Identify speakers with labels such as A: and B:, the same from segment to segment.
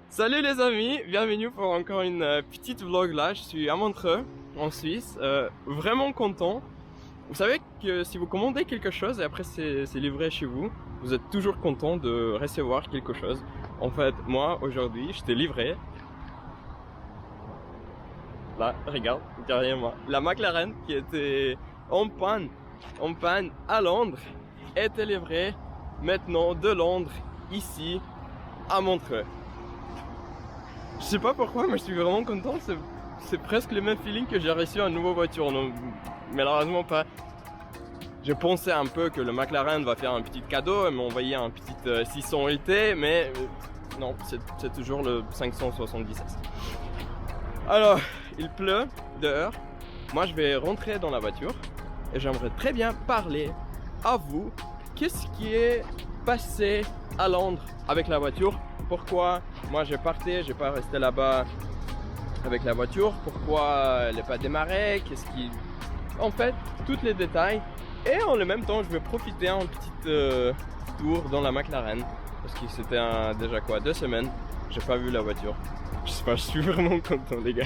A: Salut les amis, bienvenue pour encore une petite vlog là. Je suis à Montreux, en Suisse, vraiment content. Vous savez que si vous commandez quelque chose et après c'est livré chez vous, vous êtes toujours content de recevoir quelque chose. En fait, moi aujourd'hui, je t'ai livré. Là, regarde, derrière moi, la McLaren qui était en panne à Londres était livrée maintenant de Londres ici à Montreux. Je sais pas pourquoi, mais je suis vraiment content. C'est presque le même feeling que j'ai reçu une nouvelle voiture. Non, malheureusement pas. Je pensais un peu que le McLaren va faire un petit cadeau et m'envoyer un petit 600 LT, mais non, c'est toujours le 577. Alors, il pleut dehors. Moi, je vais rentrer dans la voiture et j'aimerais très bien parler à vous. Qu'est-ce qui est passé à Londres avec la voiture? Pourquoi moi j'ai parté, j'ai pas resté là-bas avec la voiture? Pourquoi elle n'est pas démarrée? Qu'est-ce qui... En fait, tous les détails. Et en même temps, je vais profiter un petit tour dans la McLaren. Parce que c'était déjà quoi, 2 semaines, j'ai pas vu la voiture. Je sais pas, je suis vraiment content les gars.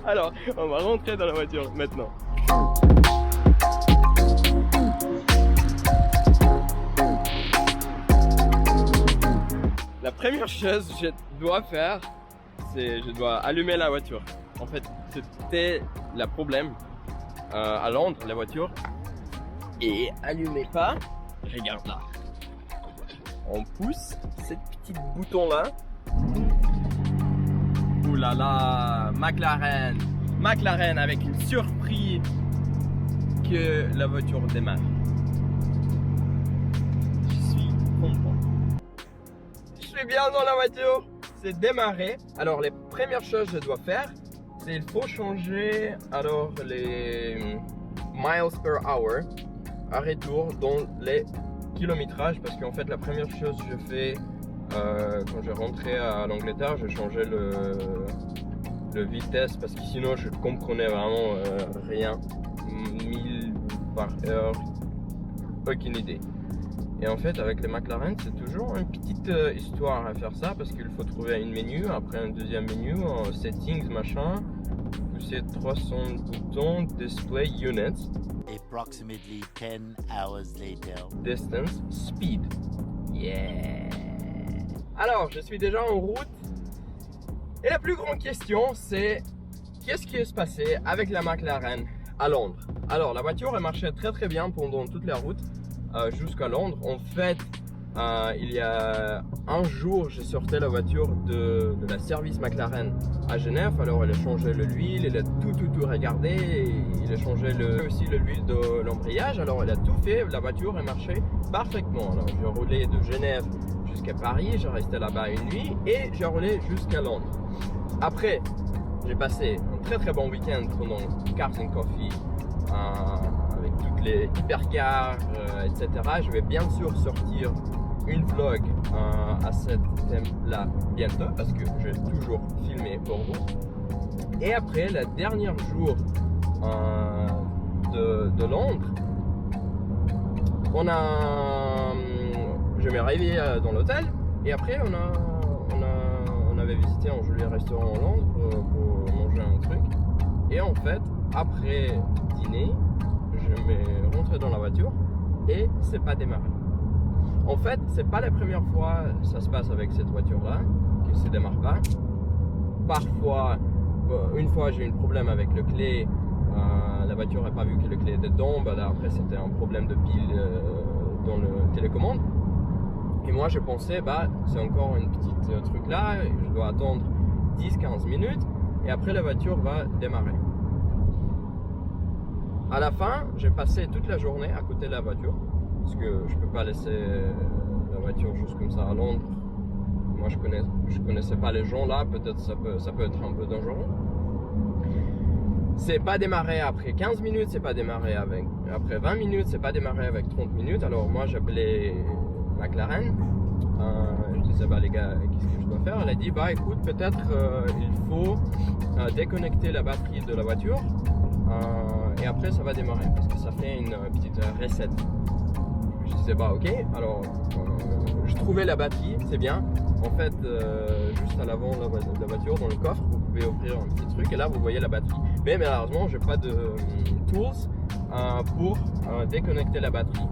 A: Alors, on va rentrer dans la voiture maintenant. La première chose que je dois faire, c'est je dois allumer la voiture. En fait, c'était le problème à Londres, la voiture. Et allumez pas. Regarde là. On pousse cette petite bouton là. Ouh là là, McLaren avec une surprise que la voiture démarre. Je suis content. Je suis bien dans la voiture, c'est démarré. Alors les premières choses que je dois faire, c'est il faut changer alors les miles per hour à retour dans les kilométrages, parce qu'en fait la première chose que je fais quand je rentrais à l'Angleterre, je changeais le vitesse parce que sinon je comprenais vraiment rien. 1000 par heure, aucune idée. Et en fait avec les McLaren c'est toujours une petite histoire à faire ça, parce qu'il faut trouver un menu, après un deuxième menu, en settings machin, pousser 300 boutons, display units,
B: approximately 10 hours later,
A: distance, speed. Yeah. Alors je suis déjà en route et la plus grande question c'est qu'est-ce qui se passait avec la McLaren à Londres. Alors la voiture elle marchait très bien pendant toute la route jusqu'à Londres. En fait, il y a un jour, j'ai sorti la voiture de la service McLaren à Genève. Alors, elle a changé l'huile, il a tout regardé. Il a changé aussi l'huile de l'embrayage. Alors, elle a tout fait. La voiture, elle marchait parfaitement. Alors, j'ai roulé de Genève jusqu'à Paris. J'ai resté là-bas une nuit et j'ai roulé jusqu'à Londres. Après, j'ai passé un très bon week-end pendant Cars and Coffee. Avec toutes les hypercars, etc. Je vais bien sûr sortir une vlog à ce thème-là bientôt, parce que je vais toujours filmer pour vous. Et après, le dernier jour de Londres, je me réveillé dans l'hôtel, et après on avait visité un joli restaurant en Londres pour manger un truc. Et en fait, après dîner, je me rentré dans la voiture et c'est pas démarré. En fait, c'est pas la première fois que ça se passe avec cette voiture là, que ça démarre pas. Parfois, une fois j'ai eu un problème avec le clé, la voiture n'a pas vu que le clé était dedans, là, après c'était un problème de pile dans le télécommande. Et moi je pensais, c'est encore une petite truc là, je dois attendre 10-15 minutes et après la voiture va démarrer. À la fin, j'ai passé toute la journée à côté de la voiture, parce que je peux pas laisser la voiture juste comme ça à Londres. Moi je connaissais pas les gens là, peut-être ça peut être un peu dangereux. C'est pas démarré après 15 minutes, c'est pas démarré après 20 minutes, c'est pas démarré avec 30 minutes. Alors moi j'appelais McLaren, je disais les gars, qu'est-ce que je dois faire? Elle a dit écoute, peut-être il faut déconnecter la batterie de la voiture et après ça va démarrer, parce que ça fait une petite reset. je disais bah ok, alors je trouvais la batterie, c'est bien. En fait, juste à l'avant de la voiture, dans le coffre, vous pouvez ouvrir un petit truc et là vous voyez la batterie. Mais malheureusement, j'ai pas de tools pour déconnecter la batterie.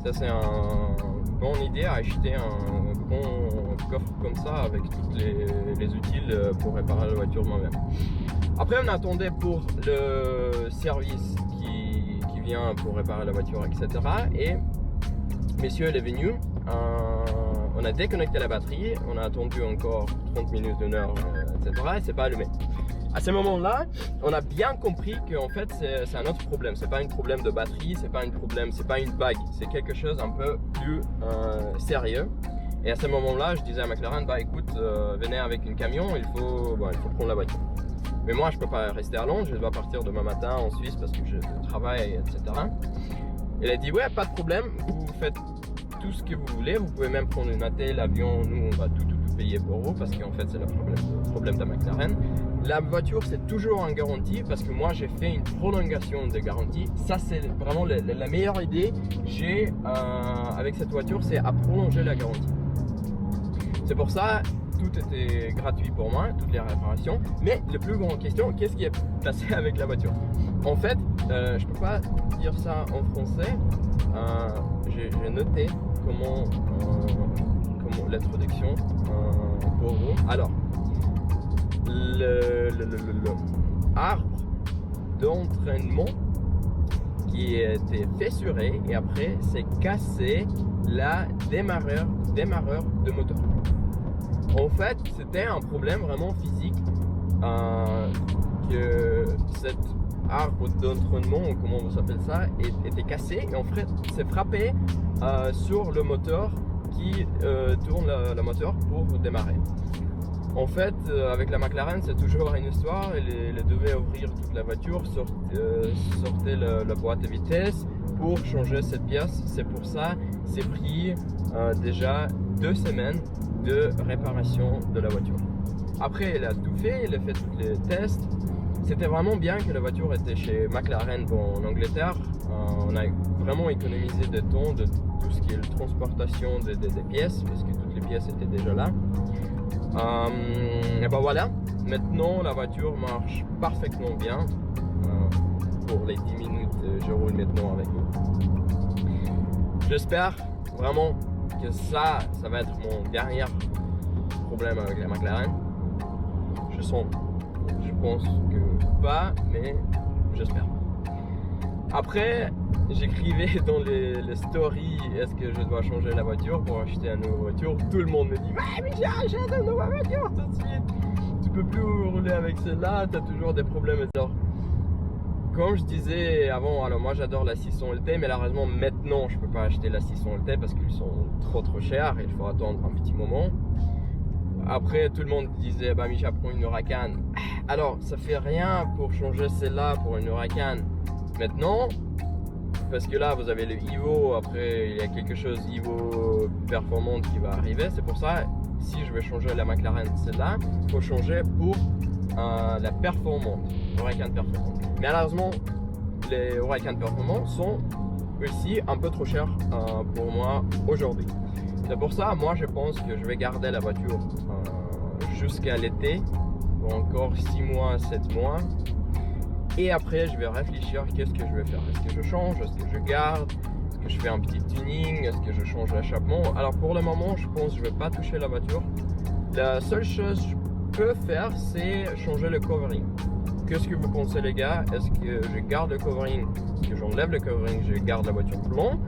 A: Ça c'est une bonne idée à acheter un bon coffre comme ça avec tous les outils pour réparer la voiture moi-même. Après on attendait pour le service qui vient pour réparer la voiture, etc. Et monsieur est venu, on a déconnecté la batterie, on a attendu encore 30 minutes, 1 heure, etc. et c'est pas allumé. À ce moment-là, on a bien compris qu'en fait c'est un autre problème. C'est pas un problème de batterie, c'est pas une bague, c'est quelque chose un peu plus sérieux. Et à ce moment-là, je disais à McLaren, bah écoute, venez avec un camion, il faut prendre la voiture. Mais moi, je peux pas rester à Londres, je dois partir demain matin en Suisse parce que je travaille, etc. Il a dit ouais, pas de problème, vous faites tout ce que vous voulez, vous pouvez même prendre une AT, l'avion, nous on va tout payer pour vous parce qu'en fait c'est le problème de McLaren. La voiture c'est toujours en garantie parce que moi j'ai fait une prolongation de garantie. Ça c'est vraiment la meilleure idée j'ai avec cette voiture, c'est à prolonger la garantie. C'est pour ça tout était gratuit pour moi, toutes les réparations. Mais la plus grande question, qu'est-ce qui est passé avec la voiture? En fait, je peux pas dire ça en français. J'ai noté comment l'introduction pour vous. Alors, le arbre d'entraînement qui était fissuré et après c'est cassé la démarreur de moteur. En fait, c'était un problème vraiment physique que cet arbre d'entraînement, comment on s'appelle ça, était cassé et en fait c'est frappé sur le moteur qui tourne le moteur pour démarrer. En fait, avec la McLaren, c'est toujours une histoire. Il devait ouvrir toute la voiture, sortir la boîte de vitesse pour changer cette pièce. C'est pour ça c'est pris déjà 2 semaines de réparation de la voiture. Après, il a tout fait, il a fait tous les tests. C'était vraiment bien que la voiture était chez McLaren en Angleterre. On a vraiment économisé de temps de tout ce qui est la transportation des pièces, parce que toutes les pièces étaient déjà là. Et ben voilà, maintenant la voiture marche parfaitement bien. Pour les 10 minutes, je roule maintenant avec vous. J'espère vraiment que ça va être mon dernier problème avec la McLaren. Je pense que pas, mais j'espère. Après, j'écrivais dans les stories, est-ce que je dois changer la voiture pour acheter une nouvelle voiture? Tout le monde me dit, ouais, mais j'ai acheté une nouvelle voiture tout de suite. Tu peux plus rouler avec celle-là, tu as toujours des problèmes. Alors, comme je disais avant, alors moi j'adore la 600 LT, mais malheureusement maintenant je peux pas acheter la 600 LT parce qu'ils sont trop chers et il faut attendre un petit moment. Après tout le monde disait bah Micha prends une Huracan. Alors ça fait rien pour changer celle-là pour une Huracan maintenant parce que là vous avez le Evo, après il y a quelque chose Evo performante qui va arriver. C'est pour ça si je vais changer la McLaren celle-là, il faut changer pour la performante, Huracan performante. Mais malheureusement les Huracan performants sont aussi un peu trop chers pour moi aujourd'hui. C'est pour ça, moi je pense que je vais garder la voiture jusqu'à l'été, encore 6 mois, 7 mois. Et après je vais réfléchir qu'est-ce que je vais faire. Est-ce que je change, est-ce que je garde, est-ce que je fais un petit tuning, est-ce que je change l'échappement. Alors pour le moment je pense que je ne vais pas toucher la voiture. La seule chose que je peux faire c'est changer le covering. Qu'est-ce que vous pensez les gars? Est-ce que je garde le covering, est-ce que j'enlève le covering, je garde la voiture blanc,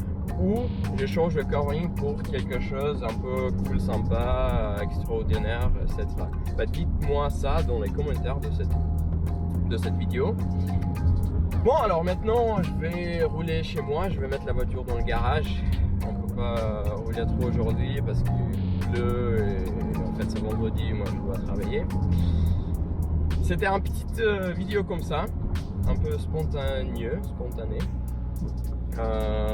A: ou je change le covering pour quelque chose un peu cool, sympa, extraordinaire, etc. Bah, dites-moi ça dans les commentaires de cette vidéo. Bon alors maintenant je vais rouler chez moi, je vais mettre la voiture dans le garage. On peut pas rouler trop aujourd'hui parce qu'il pleut et en fait c'est vendredi, moi je dois travailler. C'était une petite vidéo comme ça, un peu spontané.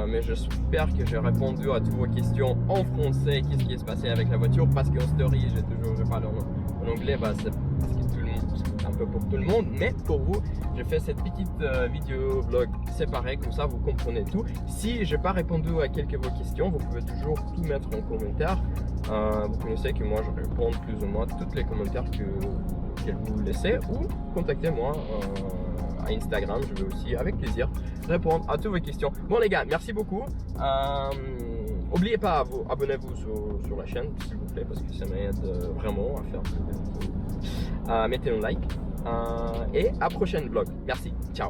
A: Mais j'espère que j'ai répondu à toutes vos questions en français, qu'est-ce qui est passé avec la voiture, parce qu'en story je parle en anglais, bah, c'est parce que tout le monde, peu pour tout le monde, mais pour vous, je fais cette petite vidéo vlog séparée, comme ça vous comprenez tout. Si je n'ai pas répondu à quelques de vos questions, vous pouvez toujours tout mettre en commentaire. Vous connaissez que moi je réponds plus ou moins à tous les commentaires que vous laissez, ou contactez-moi à Instagram, je vais aussi avec plaisir répondre à toutes vos questions. Bon les gars, merci beaucoup. N'oubliez pas, abonnez-vous sur la chaîne s'il vous plaît, parce que ça m'aide vraiment à faire plus de vidéos. Mettez un like et à prochaine vlog. Merci, ciao.